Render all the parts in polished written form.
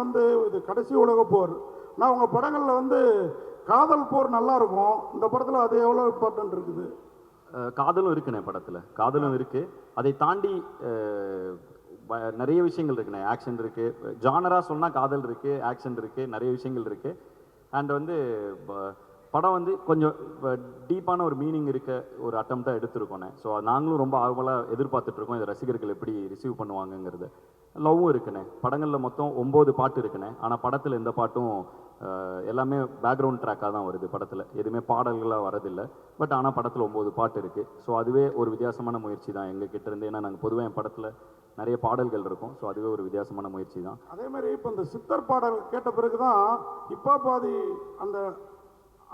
வந்து இது கடைசி உலக போர். நான் உங்கள் படங்களில் வந்து காதல் போர் நல்லா இருக்கும். இந்த படத்தில் அது எவ்வளோ இம்பார்ட்டன்ட் இருக்குது? காதலும் இருக்குண்ணே, படத்தில் காதலும் இருக்குது. அதை தாண்டி நிறைய விஷயங்கள் இருக்குண்ணே. ஆக்ஷன் இருக்குது, ஜானராக சொன்னால் காதல் இருக்குது, ஆக்ஷன் இருக்குது, நிறைய விஷயங்கள் இருக்குது. அண்ட் வந்து படம் வந்து கொஞ்சம் டீப்பான ஒரு மீனிங் இருக்க ஒரு அட்டம்ப்டாக எடுத்திருக்கோண்ணே. ஸோ நாங்களும் ரொம்ப ஆர்வலாக எதிர்பார்த்துட்ருக்கோம் இதை ரசிகர்கள் எப்படி ரிசீவ் பண்ணுவாங்கங்கிறது. லவ்வும் இருக்குண்ணே. படங்களில் மொத்தம் 9 பாட்டு இருக்குண்ணே. ஆனால் படத்தில் எந்த பாட்டும் எல்லாமே பேக்ரவுண்ட் ட்ராக்காக தான் வருது. படத்தில் எதுவுமே பாடல்களாக வரதில்லை. பட் ஆனால் படத்தில் 9 பாட்டு இருக்குது. ஸோ அதுவே ஒரு வித்தியாசமான முயற்சி தான் எங்கள் கிட்டேருந்து. ஏன்னா நாங்கள் பொதுவாக என் படத்தில் நிறைய பாடல்கள் இருக்கும். ஸோ அதுவே ஒரு வித்தியாசமான முயற்சி தான். அதே மாதிரி இப்போ இந்த சித்தர் பாடல் கேட்ட பிறகு தான் இப்போ பாதி அந்த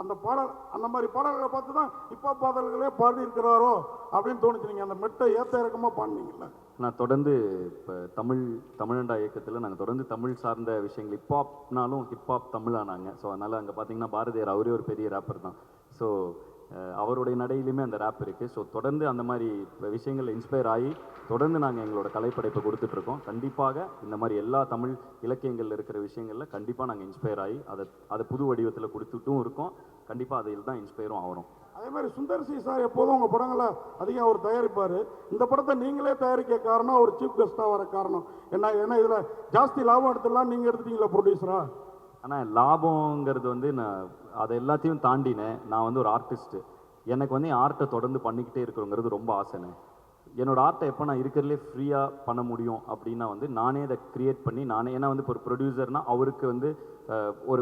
அந்த பாடல் அந்த மாதிரி பாடல்களை பார்த்து தான் இப்போ பாடல்களே பாடி இருக்கிறாரோ அப்படின்னு தோணுச்சு. நீங்கள் அந்த மெட்டை ஏற்ற இறக்கமாக பாடினீங்கல்ல. நான் தொடர்ந்து இப்போ தமிழண்டா இயக்கத்தில் நாங்கள் தொடர்ந்து தமிழ் சார்ந்த விஷயங்கள் ஹிப்ஹாப்னாலும் ஹிப்ஹாப் தமிழானாங்க. ஸோ அதனால் அங்கே பார்த்தீங்கன்னா பாரதியார் அவரே ஒரு பெரிய ரேப்பர் தான். ஸோ அவருடைய நடையிலுமே அந்த ரேப் இருக்குது. ஸோ தொடர்ந்து அந்த மாதிரி விஷயங்கள் இன்ஸ்பயர் ஆகி தொடர்ந்து நாங்கள் எங்களோட கலைப்படைப்பை கொடுத்துட்ருக்கோம். கண்டிப்பாக இந்த மாதிரி எல்லா தமிழ் இலக்கியங்களில் இருக்கிற விஷயங்களில் கண்டிப்பாக நாங்கள் இன்ஸ்பயர் ஆகி அதை புது வடிவத்தில் கொடுத்துட்டும் இருக்கோம். கண்டிப்பாக அதில் தான் இன்ஸ்பயரும் ஆகிறோம். அதே மாதிரி சுந்தர் சி சார் எப்போதும் உங்கள் படங்களை அதிகம் அவர் தயாரிப்பார். இந்த படத்தை நீங்களே தயாரிக்க காரணம் அவர் சீஃப் கெஸ்ட்டாக வர காரணம் என்ன? ஏன்னா இதில் ஜாஸ்தி லாபம் எடுத்துடலாம், நீங்கள் எடுத்துட்டீங்களா ப்ரொடியூசரா? ஆனால் லாபங்கிறது வந்து நான் அதை எல்லாத்தையும் தாண்டினேன். நான் வந்து ஒரு ஆர்டிஸ்ட்டு. எனக்கு வந்து என் ஆர்ட்டை தொடர்ந்து பண்ணிக்கிட்டே இருக்கிறோங்கிறது ரொம்ப ஆசைனே. என்னோடய ஆர்ட்டை எப்போ நான் இருக்கிறதுலே ஃப்ரீயாக பண்ண முடியும் அப்படின்னா வந்து நானே அதை க்ரியேட் பண்ணி நானே. ஏன்னா வந்து இப்போ ஒரு ப்ரொடியூசர்னால் அவருக்கு வந்து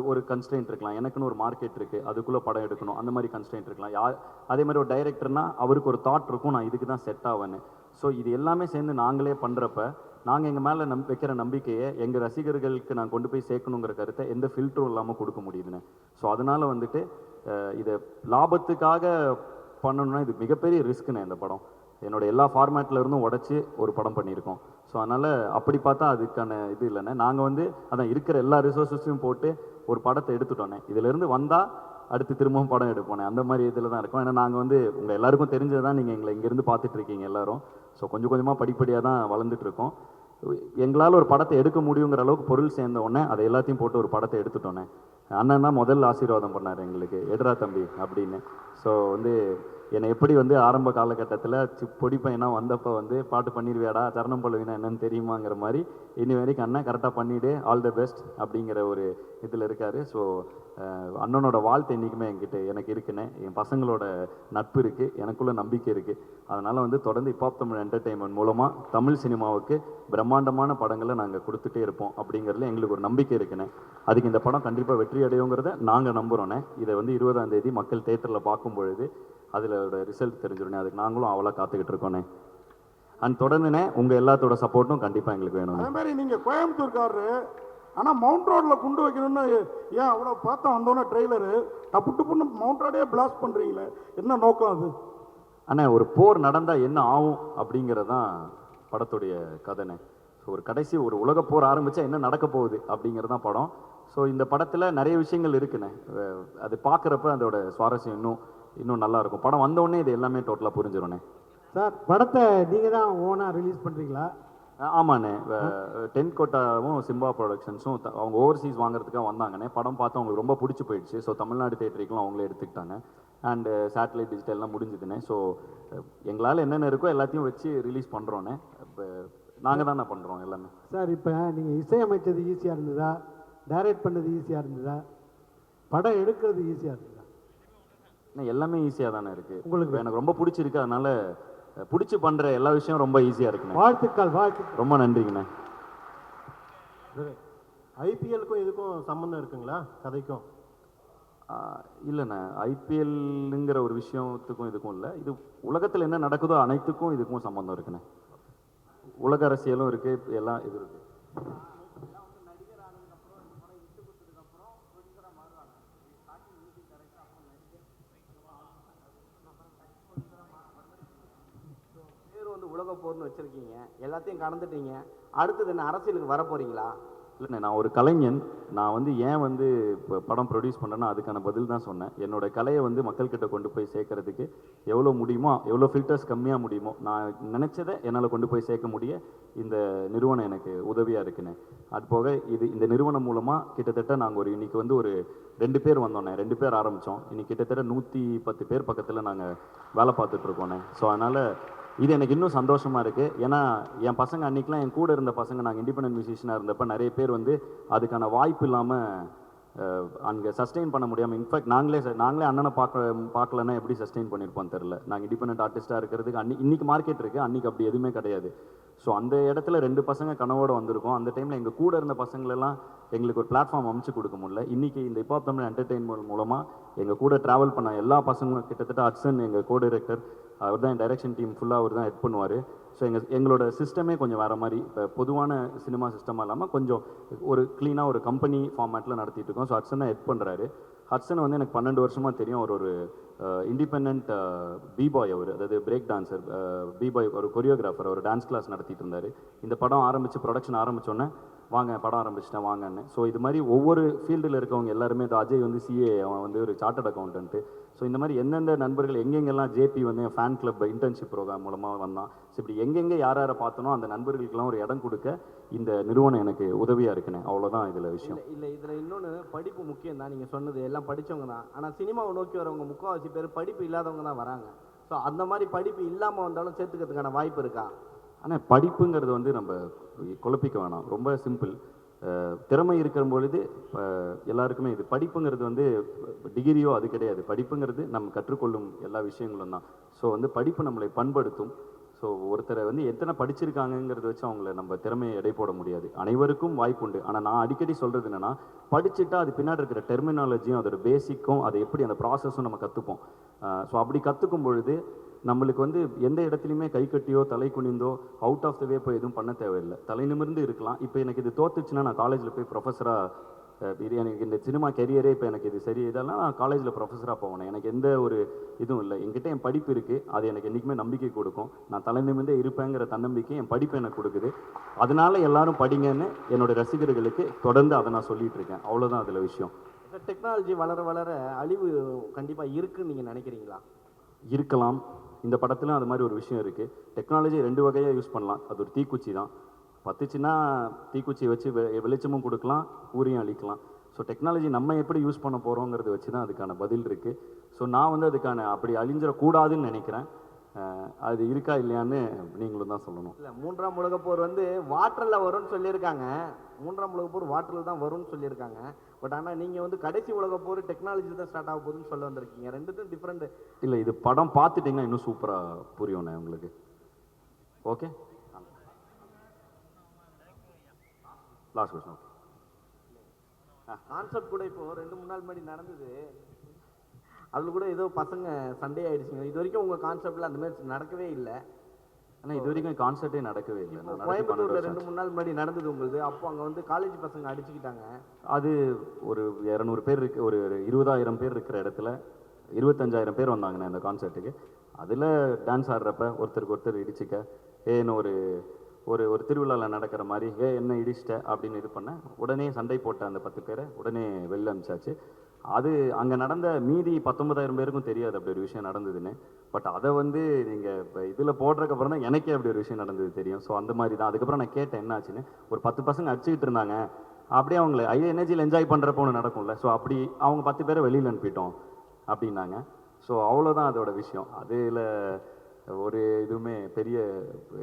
ஒரு கன்ஸ்ட்ரெயின்ட் இருக்கலாம். எனக்குன்னு ஒரு மார்க்கெட் இருக்குது, அதுக்குள்ளே படம் எடுக்கணும், அந்த மாதிரி கன்ஸ்ட்ரெயின்ட் இருக்கலாம். அதே மாதிரி ஒரு டைரக்டர்னால் அவருக்கு ஒரு தாட் இருக்கும், நான் இதுக்கு தான் செட் ஆவேன்னு. ஸோ இது எல்லாமே சேர்ந்து நாங்களே பண்ணுறப்ப நாங்கள் எங்கள் மேலே வைக்கிற நம்பிக்கையை எங்கள் ரசிகர்களுக்கு நான் கொண்டு போய் சேர்க்கணுங்கிற கருத்தை எந்த ஃபில்டரும் இல்லாமல் கொடுக்க முடியுதுன்னு. ஸோ அதனால் வந்துட்டு இதை லாபத்துக்காக பண்ணணும்னா இது மிகப்பெரிய ரிஸ்க்குண்ணே. இந்த படம் என்னோடய எல்லா ஃபார்மேட்டில் இருந்தும் உடச்சி ஒரு படம் பண்ணியிருக்கோம். ஸோ அதனால் அப்படி பார்த்தா அதுக்கான இது இல்லைண்ணே. நாங்கள் வந்து அதான் இருக்கிற எல்லா ரிசோர்ஸஸையும் போட்டு ஒரு படத்தை எடுத்துட்டோன்னே. இதிலேருந்து வந்தால் அடுத்து திரும்பவும் படம் எடுப்போனே. அந்த மாதிரி இதில் தான் இருக்கோம். ஏன்னா நாங்கள் வந்து உங்கள் எல்லாருக்கும் தெரிஞ்சது தான், நீங்கள் எங்களை இங்கேருந்து பார்த்துட்ருக்கீங்க எல்லோரும். ஸோ கொஞ்சம் கொஞ்சமாக படிப்படியாக தான் வளர்ந்துட்டுருக்கோம். எங்களால் ஒரு படத்தை எடுக்க முடியுங்கிற அளவுக்கு பொருள் சேர்ந்த உடனே அதை எல்லாத்தையும் போட்டு ஒரு படத்தை எடுத்துட்டோன்னே. அண்ணன் தான் முதல் ஆசீர்வாதம் பண்ணார் எங்களுக்கு, எடுறா தம்பி அப்படின்னு. ஸோ வந்து என்னை எப்படி வந்து ஆரம்ப காலகட்டத்தில் பொடி பையனாக வந்தப்போ வந்து பாட்டு பண்ணிடுவியாடா, சரணம் பல்லவினா என்னன்னு தெரியுமாங்கிற மாதிரி இனி வரைக்கும் அண்ணன் கரெக்டாக பண்ணிவிடு, ஆல் த பெஸ்ட் அப்படிங்கிற ஒரு இதில் இருக்கார். ஸோ அண்ணனோட வாழ்த்து என்றைக்குமே எனக்கு இருக்குன்னு, என் பசங்களோட நட்பு இருக்குது, எனக்குள்ள நம்பிக்கை இருக்குது. அதனால் வந்து தொடர்ந்து ஹிப்ஹாப் தமிழ் என்டர்டெயின்மெண்ட் மூலமாக தமிழ் சினிமாவுக்கு பிரம்மாண்டமான படங்களை நாங்கள் கொடுத்துட்டே இருப்போம் அப்படிங்கிறதுல எங்களுக்கு ஒரு நம்பிக்கை இருக்குண்ணே. அதுக்கு இந்த படம் கண்டிப்பாக வெற்றி அடையுங்கிறத நாங்கள் நம்புகிறோண்ணே. இதை வந்து 20ஆம் தேதி மக்கள் தேட்டரில் பார்க்கும் பொழுது அதில் ரிசல்ட் தெரிஞ்சிடனே. அதுக்கு நாங்களும் அவ்வளோ காத்துக்கிட்டு இருக்கோண்ணே. அண்ட் தொடர்ந்துண்ணே உங்கள் எல்லாத்தோட சப்போர்ட்டும் கண்டிப்பாக எங்களுக்கு வேணும். அதே மாதிரி நீங்கள் கோயம்புத்தூர்காரரு, ஆனால் மவுண்ட் ரோடில் குண்டு வைக்கணும்னு ஏன் அவ்வளோ பார்த்தா வந்தோன்னே ட்ரெய்லரு டப்பு டப்புன்னு மவுண்ட் ரோடே பிளாஸ்ட் பண்ணுறீங்களே, என்ன நோக்கம் அது? அண்ணே ஒரு போர் நடந்தால் என்ன ஆகும் அப்படிங்கிறது தான் படத்துடைய கதைண்ணே. ஸோ ஒரு கடைசி ஒரு உலக போர் ஆரம்பித்தா என்ன நடக்க போகுது அப்படிங்கிறது தான் படம். ஸோ இந்த படத்தில் நிறைய விஷயங்கள் இருக்குண்ணே. அது பார்க்குறப்ப அதோட சுவாரஸ்யம் இன்னும் நல்லாயிருக்கும். படம் வந்தோடனே இது எல்லாமே டோட்டலாக புரிஞ்சிடும்ண்ணே. சார் படத்தை நீங்கள் தான் ஓனாக ரிலீஸ் பண்ணுறீங்களா? ஆமாண்ணே. டென்ட் கோட்டாவும் சிம்பா ப்ரொடக்ஷன்ஸும் அவங்க ஓவர்சீஸ் வாங்குறதுக்காக வந்தாங்கண்ணே. படம் பார்த்து அவங்களுக்கு ரொம்ப பிடிச்சி போயிடுச்சு. ஸோ தமிழ்நாடு தேட்டருக்குலாம் அவங்களே எடுத்துக்கிட்டாங்க. அண்டு சேட்டலைட் டிஜிட்டல்லாம் முடிஞ்சுதுண்ணே. ஸோ எங்களால் என்னென்ன இருக்கோ எல்லாத்தையும் வச்சு ரிலீஸ் பண்ணுறோண்ணே. இப்போ நாங்கள் தானே பண்ணுறோம் எல்லாமே. சார் இப்போ நீங்கள் இசையமைச்சது ஈஸியாக இருந்ததா, டைரக்ட் பண்ணது ஈஸியாக இருந்ததா, படம் எடுக்கிறது ஈஸியாக இருந்ததா? எல்லாமே ஈஸியாக தானே இருக்குது. உங்களுக்கு எனக்கு ரொம்ப பிடிச்சிருக்கு. அதனால் பிடிச்சி பண்ணுற எல்லா விஷயம் ரொம்ப ஈஸியாக இருக்குண்ணே. வாழ்த்துக்கள். ரொம்ப நன்றிங்கண்ணே. ஐபிஎல்லுக்கும் இதுக்கும் சம்மந்தம் இருக்குங்களா கதைக்கும்? இல்லைண்ணே, ஐபிஎல்லுங்கிற ஒரு விஷயத்துக்கும் இதுக்கும் இல்லை. இது உலகத்தில் என்ன நடக்குதோ அனைத்துக்கும் இதுக்கும் சம்மந்தம் இருக்குண்ணே. உலக அரசியலும் இருக்குது, எல்லாம் இது இருக்குது. உலக போர்னு வச்சிருக்கீங்க, எல்லாத்தையும் கடந்துட்டீங்க. அடுத்தது என்ன அரசியலுக்கு வர போறீங்களா? இல்லைண்ணே, நான் ஒரு கலைஞன். நான் வந்து ஏன் வந்து இப்போ படம் ப்ரொடியூஸ் பண்ணுறேன்னா அதுக்கான பதில் தான் சொன்னேன். என்னோட கலையை வந்து மக்கள்கிட்ட கொண்டு போய் சேர்க்கறதுக்கு எவ்வளோ முடியுமோ, எவ்வளோ ஃபில்டர்ஸ் கம்மியாக முடியுமோ, நான் நினச்சதை என்னால் கொண்டு போய் சேர்க்க முடிய இந்த நிறுவனம் எனக்கு உதவியாக இருக்குண்ணே. அது போக இந்த நிறுவனம் மூலமாக கிட்டத்தட்ட நாங்கள் இன்னைக்கு வந்து ஒரு 2 பேர் வந்தோண்ணே, 2 பேர் ஆரம்பித்தோம். இன்னைக்கு கிட்டத்தட்ட 110 பேர் பக்கத்தில் நாங்கள் வேலை பார்த்துட்ருக்கோண்ணே. ஸோ அதனால் இது எனக்கு இன்னும் சந்தோஷமாக இருக்குது. ஏன்னா என் பசங்க அன்றைக்கெலாம் என் கூட இருந்த பசங்க, நாங்கள் இண்டிபெண்டன்ட் மியூசிஷியனாக இருந்தப்போ நிறைய பேர் வந்து அதுக்கான வாய்ப்பு இல்லாமல் அங்கே சஸ்டெயின் பண்ண முடியாமல், இன்ஃபேக்ட் நாங்களே அண்ணனை பார்க்கலன்னா எப்படி சஸ்டெயின் பண்ணியிருப்போம் தெரில. நாங்கள் இண்டிபெண்டன்ட் ஆர்டிஸ்ட்டாக இருக்கிறதுக்கு இன்னைக்கு மார்க்கெட் இருக்குது, அன்றைக்கி அப்படி எதுவுமே கிடையாது. ஸோ அந்த இடத்துல 2 பசங்க கனவோடு வந்திருக்கோம். அந்த டைமில் எங்கள் கூட இருந்த பசங்களெல்லாம் எங்களுக்கு ஒரு பிளாட்ஃபார்ம் அமைச்சு கொடுக்க முடியல. இன்றைக்கி இந்த ஹிப்ஹாப் தமிழ் என்டர்டெயின்மெண்ட் மூலமாக எங்கள் கூட ட்ராவல் பண்ண எல்லா பசங்களும், கிட்டத்தட்ட ஹட்சன் எங்கள் கோ டைரக்டர், அவர் தான் டைரக்ஷன் டீம் ஃபுல்லாக அவர் தான் ஹெட் பண்ணுவார். ஸோ எங்களோட சிஸ்டமே கொஞ்சம் வேறு மாதிரி, இப்போ பொதுவான சினிமா சிஸ்டமாக இல்லாமல் கொஞ்சம் ஒரு க்ளீனாக ஒரு கம்பெனி ஃபார்மேட்டில் நடத்திட்டு இருக்கோம். ஸோ ஹட்சன் தான் ஹெட் பண்ணுறாரு. ஹட்சன் வந்து எனக்கு 12 வருஷமாக தெரியும். அவர் ஒரு இண்டிபெண்ட் பிபாய், அவர் அதாவது பிரேக் டான்சர், பிபாய், ஒரு கொரியோகிராஃபர். அவர் டான்ஸ் கிளாஸ் நடத்திட்டு இருந்தார். இந்த படம் ஆரம்பித்து ப்ரொடக்ஷன் ஆரம்பித்தோன்னே வாங்க படம் ஆரம்பிச்சிட்டேன் வாங்கன்னு. ஸோ இது மாதிரி ஒவ்வொரு ஃபீல்டில் இருக்கவங்க எல்லாருமே, அஜய் வந்து சிஏ, அவன் வந்து ஒரு சார்ட்டர்ட் அக்கௌண்டன்ட்டு. ஸோ இந்த மாதிரி எந்தெந்த நண்பர்கள் எங்கெங்கெல்லாம் ஜேபி வந்து என் ஃபேன் கிளப் இன்டர்ன்ஷிப் ப்ரோக்ராம் மூலமாக வந்தான். ஸோ இப்படி எங்கெங்கே யாரை பார்த்தனோ அந்த நண்பர்களுக்கெல்லாம் ஒரு இடம் கொடுக்க இந்த நிறுவனம் எனக்கு உதவியாக இருக்குண்ணே. அவ்வளோதான் இதில் விஷயம். இல்லை இதில் இன்னொன்று, படிப்பு முக்கியம் தான். நீங்கள் சொன்னது எல்லாம் படித்தவங்க தான். ஆனால் சினிமாவை நோக்கி வரவங்க முக்கால்வாசி பேர் படிப்பு இல்லாதவங்க தான் வராங்க. ஸோ அந்த மாதிரி படிப்பு இல்லாமல் வந்தாலும் சேர்த்துக்கிறதுக்கான வாய்ப்பு இருக்கா? ஆனால் படிப்புங்கிறது வந்து நம்ம குழப்பிக்க வேணாம். ரொம்ப சிம்பிள். திறமை இருக்கிற பொழுது எல்லாருக்குமே இது படிப்புங்கிறது வந்து டிகிரியோ அது கிடையாது. படிப்புங்கிறது நம்ம கற்றுக்கொள்ளும் எல்லா விஷயங்களும் தான். ஸோ வந்து படிப்பு நம்மளை பண்படுத்தும். ஸோ ஒருத்தரை வந்து எத்தனை படிச்சிருக்காங்கங்கிறத வச்சு அவங்கள நம்ம திறமையை எடை போட முடியாது. அனைவருக்கும் வாய்ப்பு உண்டு. ஆனால் நான் அடிக்கடி சொல்கிறது என்னென்னா, படிச்சுட்டா அது பின்னாடி இருக்கிற டெர்மினாலஜியும் அதோட பேசிக்கும், அதை எப்படி அந்த ப்ராசஸும் நம்ம கற்றுப்போம். ஸோ அப்படி கற்றுக்கும் பொழுது நம்மளுக்கு வந்து எந்த இடத்துலையுமே கை கட்டியோ தலை குனிந்தோ அவுட் ஆஃப் த வே போய் எதுவும் பண்ண தேவையில்லை. தலை நிமிர்ந்து இருக்கலாம். இப்போ எனக்கு இது தோத்துச்சுன்னா நான் காலேஜில் போய் ப்ரொஃபஸராக, இது எனக்கு இந்த சினிமா கெரியரே இப்போ எனக்கு இது சரி இதெல்லாம் நான் காலேஜில் ப்ரொஃபஸராக போகணும். எனக்கு எந்த ஒரு இதுவும் இல்லை. என்கிட்ட என் படிப்பு இருக்குது, அது எனக்கு என்றைக்குமே நம்பிக்கை கொடுக்கும். நான் தலை நிமிர்ந்தே இருப்பேங்கிற தன்னம்பிக்கை என் படிப்பு எனக்கு கொடுக்குது. அதனால எல்லாரும் படிங்கன்னு என்னோடய ரசிகர்களுக்கு தொடர்ந்து அதை நான் சொல்லிகிட்டு இருக்கேன். அவ்வளோதான் அதில் விஷயம். டெக்னாலஜி வளர வளர அழிவு கண்டிப்பாக இருக்குன்னு நீங்கள் நினைக்கிறீங்களா? இருக்கலாம். இந்த படத்தில் அது மாதிரி ஒரு விஷயம் இருக்குது. டெக்னாலஜி 2 வகையாக யூஸ் பண்ணலாம். அது ஒரு தீக்குச்சி தான். பத்துச்சுன்னா தீக்குச்சியை வச்சு வெளிச்சமும் கொடுக்கலாம், ஊரையும் அழிக்கலாம். ஸோ டெக்னாலஜி நம்ம எப்படி யூஸ் பண்ண போகிறோங்கிறத வச்சு தான் அதுக்கான பதில் இருக்குது. ஸோ நான் வந்து அதுக்கான அப்படி அழிஞ்சிடக்கூடாதுன்னு நினைக்கிறேன். அது இருக்கா இல்லையான்னு நீங்களும் தான் சொல்லணும். இல்லை, 3ஆம் உலகப்போர் வந்து வாட்டரில் வரும்னு சொல்லியிருக்காங்க. 3ஆம் உலகப்போர் வாட்டரில் தான் வரும்னு சொல்லியிருக்காங்க. பட் ஆனால் நீங்கள் வந்து கடைசி உலகப்போர் டெக்னாலஜி தான் ஸ்டார்ட் ஆக போகுதுன்னு சொல்ல வந்திருக்கீங்க. ரெண்டுத்தும் டிஃப்ரெண்ட். இல்லை, இது படம் பார்த்துட்டிங்கன்னா இன்னும் சூப்பராக புரியும்ண்ணே உங்களுக்கு. Okay, last question. Okay, concept கூட இப்போ 2-3 நாள் முன்னாடி நடந்தது. அதில் கூட ஏதோ பசங்க சண்டே ஆயிடுச்சுங்க. இது வரைக்கும் உங்கள் கான்செப்டில் அந்த மாதிரி நடக்கவே இல்லை. ஆனால் இது வரைக்கும் கான்செப்டே நடக்கவே இல்லை. கோயம்புத்தூரில் 2-3 நாள் முன்னாடி நடந்தது உங்களுக்கு. அப்போ அங்கே வந்து காலேஜ் பசங்க அடிச்சுக்கிட்டாங்க. அது ஒரு 200 பேர் இருக்கு, ஒரு 20,000 பேர் இருக்கிற இடத்துல 25,000 பேர் வந்தாங்கண்ணே அந்த கான்செர்ட்டுக்கு. அதில் டான்ஸ் ஆடுறப்ப ஒருத்தருக்கு ஒருத்தர் இடிச்சுக்க, ஏன்னு ஒரு ஒரு ஒரு திருவிழாவில் நடக்கிற மாதிரி என்ன இடிச்சிட்ட அப்படின்னு இது பண்ண, உடனே சண்டை போட்ட அந்த 10 பேரை உடனே வெளில அனுப்பிச்சாச்சு. அது அங்கே நடந்த மீதி 19,000 பேருக்கும் தெரியாது அப்படி ஒரு விஷயம் நடந்ததுன்னு. பட் அதை வந்து நீங்கள் இப்போ இதில் போடுறதுக்கப்புறம் தான் எனக்கே அப்படி ஒரு விஷயம் நடந்தது தெரியும். ஸோ அந்த மாதிரி தான். அதுக்கப்புறம் நான் கேட்டேன் என்ன ஆச்சுன்னு. ஒரு 10 பசங்க அடிச்சுக்கிட்டு இருந்தாங்க. அப்படியே அவங்கள எனர்ஜியில் என்ஜாய் பண்ணுறப்போ ஒன்று நடக்கும்ல. ஸோ அப்படி அவங்க 10 பேரை வெளியில் அனுப்பிட்டோம் அப்படின்னாங்க. ஸோ அவ்வளோதான் அதோட விஷயம். அதில் ஒரு எதுவுமே பெரிய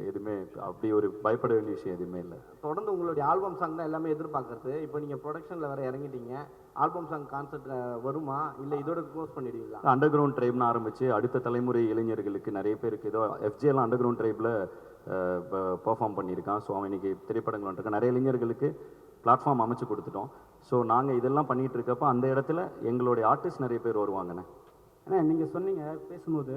எதுவுமே அப்படி ஒரு பயப்பட வேண்டிய விஷயம் எதுவுமே இல்லை. தொடர்ந்து உங்களுடைய ஆல்பம் சாங் தான் எல்லாமே எதிர்பார்க்கறது. இப்போ நீங்கள் ப்ரொடக்ஷனில் வேறு இறங்கிட்டீங்க. ஆல்பம் சாங் கான்செப்ட் வருமா, இல்லை இதோட க்ளோஸ் பண்ணிடுவீங்களா? அண்டர் கிரவுண்ட் ட்ரைப்னு ஆரம்பித்து அடுத்த தலைமுறை இளைஞர்களுக்கு நிறைய பேருக்கு ஏதோ எஃப்ஜேலாம் அண்டர் கிரவுண்ட் ட்ரைபில் பெர்ஃபார்ம் பண்ணியிருக்கான். ஸோ அவன் இன்றைக்கி திரைப்படங்கள் வந்துருக்கான். நிறைய இளைஞர்களுக்கு பிளாட்ஃபார்ம் அமைச்சு கொடுத்துட்டோம். ஸோ நாங்கள் இதெல்லாம் பண்ணிகிட்டு இருக்கப்போ அந்த இடத்துல எங்களுடைய ஆர்டிஸ்ட் நிறைய பேர் வருவாங்கண்ணே. ஏன்னா நீங்கள் சொன்னீங்க பேசும்போது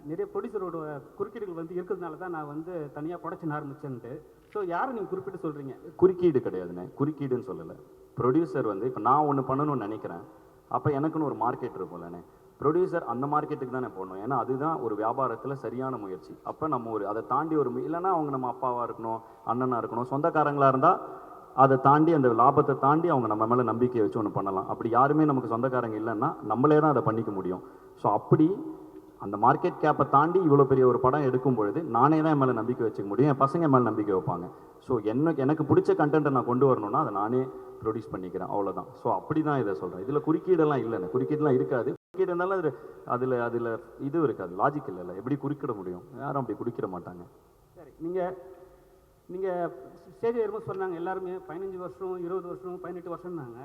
நிறைய ப்ரொடியூசரோட குறுக்கீடுகள் வந்து இருக்கிறதுனால தான் நான் வந்து தனியாக ப்ரொடக்ஷன் ஆரம்பிச்சேன்ட்டு. ஸோ யாரை நீங்கள் குறிப்பிட்டு சொல்கிறீங்க? குறுக்கீடு கிடையாதுண்ணே, குறுக்கீடுன்னு சொல்லலை. ப்ரொடியூசர் வந்து இப்போ நான் ஒன்று பண்ணணும்னு நினைக்கிறேன், அப்போ எனக்குன்னு ஒரு மார்க்கெட் இருக்கும்லண்ணே. ப்ரொடியூசர் அந்த மார்க்கெட்டுக்கு தானே போடணும். ஏன்னா அதுதான் ஒரு வியாபாரத்தில் சரியான முயற்சி. அப்போ நம்ம அதை தாண்டி இல்லைன்னா அவங்க நம்ம அப்பாவாக இருக்கணும், அண்ணனாக இருக்கணும், சொந்தக்காரங்களாக இருந்தால் அதை தாண்டி அந்த லாபத்தை தாண்டி அவங்க நம்ம மேலே நம்பிக்கை வச்சு ஒன்று பண்ணலாம். அப்படி யாருமே நமக்கு சொந்தக்காரங்க இல்லைன்னா நம்மளே தான் அதை பண்ணிக்க முடியும். ஸோ அப்படி அந்த மார்க்கெட் கேப்பை தாண்டி இவ்வளோ பெரிய ஒரு படம் எடுக்கும் பொழுது நானே தான் என் மேலே நம்பிக்கை வச்சுக்க முடியும், என் பசங்க மேலே நம்பிக்கை வைப்பாங்க. ஸோ எனக்கு பிடிச்ச கண்டென்ட்டை நான் கொண்டு வரணும்னா அதை நானே ப்ரொடியூஸ் பண்ணிக்கிறேன், அவ்வளோதான். ஸோ அப்படி தான் இதை சொல்கிறேன். இதில் குறுக்கீடெல்லாம் இல்லைண்ணே, குறுக்கீடெல்லாம் இருக்காது. குறுக்கீடு இருந்தாலும் அதில் இது இருக்காது, லாஜிக் இல்லைல்ல. எப்படி குறுக்கிட முடியும்? யாரும் அப்படி குறுக்கிட மாட்டாங்க. சரி, நீங்கள் ஸ்டேஜ் ஏறும்போது சொன்னாங்க எல்லாருமே 15 வருஷம் 20 வருஷம் 18 வருஷம்னாங்க.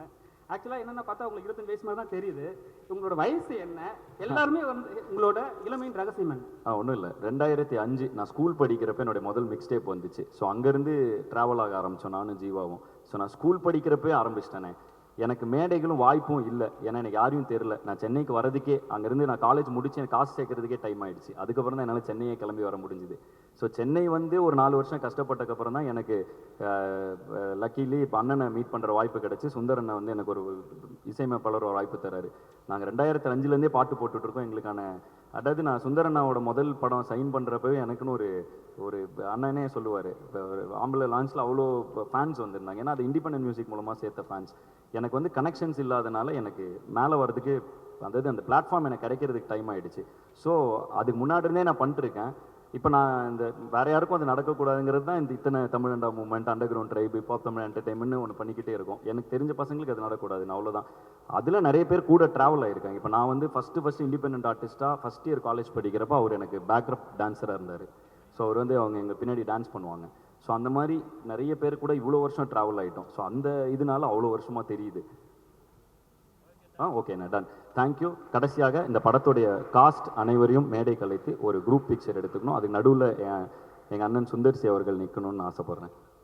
ஆக்சுவலாக என்னென்ன பார்த்தா உங்களுக்கு 25 வயசு மாதிரி தான் தெரியுது. உங்களோட வயசு என்ன? எல்லாருமே வந்து உங்களோட இளமையின் ரகசியம் என்ன? ஒன்றும் இல்லை, 2005 நான் ஸ்கூல் படிக்கிறப்ப என்னுடைய முதல் மிக்ஸ் டேப் வந்துச்சு. ஸோ அங்கேருந்து ட்ராவல் ஆக ஆரம்பித்தோம் நானும் ஜீவாவும். ஸோ நான் ஸ்கூல் படிக்கிறப்பே ஆரம்பிச்சிட்டேனே. எனக்கு மேடைகளும் வாய்ப்பும் இல்லை, ஏன்னா எனக்கு யாரையும் தெரில. நான் சென்னைக்கு வரதுக்கே, அங்கேருந்து நான் காலேஜ் முடிச்சு எனக்கு காசு சேர்க்கறதுக்கே டைம் ஆயிடுச்சு. அதுக்கப்புறம் தான் என்னால் சென்னையே கிளம்பி வர முடிஞ்சுது. ஸோ சென்னை வந்து ஒரு 4 வருஷம் கஷ்டப்பட்டக்கப்புறம் தான் எனக்கு லக்கிலி இப்போ அண்ணனை மீட் பண்ணுற வாய்ப்பு கிடச்சி. சுந்தரண்ணன் வந்து எனக்கு ஒரு இசையமைப்பாளர் ஒரு வாய்ப்பு தராரு. நாங்கள் 2005லேருந்தே பாட்டு போட்டுட்ருக்கோம். எங்களுக்கான, அதாவது நான் சுந்தரண்ணாவோட முதல் படம் சைன் பண்ணுறப்பவே எனக்குன்னு ஒரு அண்ணனே சொல்லுவார், இப்போ ஆம்பளை லான்ச்சில் அவ்வளோ ஃபேன்ஸ் வந்திருந்தாங்க. ஏன்னா அது இண்டிபெண்டன்ட் மியூசிக் மூலமாக சேர்த்த ஃபேன்ஸ். எனக்கு வந்து கனெக்ஷன்ஸ் இல்லாதனால எனக்கு மேலே வர்றதுக்கு, அதாவது அந்த பிளாட்ஃபார்ம் எனக்கு கிடைக்கிறதுக்கு டைம் ஆகிடுச்சு. ஸோ அதுக்கு முன்னாடி இருந்தே நான் பண்ணிட்டுருக்கேன். இப்போ நான் இந்த வேறு யாருக்கும் அது நடக்கக்கூடாதுங்கிறது தான் இந்த இத்தனை தமிழண்டா மூவ்மெண்ட், அண்டர் கிரவுண்ட் ட்ரைப், இப்போ தமிழ் என்டர்டைன்மெண்ட்னு ஒன்று பண்ணிக்கிட்டே இருக்கும். எனக்கு தெரிஞ்ச பசங்களுக்கு அது நடக்கக்கூடாதுன்னு, அவ்வளோதான். அதில் நிறைய பேர் கூட ட்ராவல் ஆகிருக்காங்க. இப்போ நான் வந்து ஃபஸ்ட்டு இண்டிபெண்டன்ட் ஆர்டிஸ்ட்டாக ஃபஸ்ட் இயர் காலேஜ் படிக்கிறப்ப அவர் எனக்கு பேக்ரப் டான்ஸராக இருந்தார். ஸோ அவர் வந்து அவங்க எங்கள் பின்னாடி டான்ஸ் பண்ணுவாங்க. ஸோ அந்த மாதிரி நிறைய பேர் கூட இவ்வளோ வருஷம் ட்ராவல் ஆகிட்டோம். ஸோ அந்த இதனால அவ்வளோ வருஷமாக தெரியுது. ஓகேண்ணா, டன், தேங்க்யூ. கடைசியாக இந்த படத்துடைய காஸ்ட் அனைவரையும் மேடை கலைத்து ஒரு குரூப் பிக்சர் எடுத்துக்கணும். அதுக்கு நடுவில் எங்கள் அண்ணன் சுந்தர்சி அவர்கள் நிற்கணும்னு ஆசைப்பட்றேன்.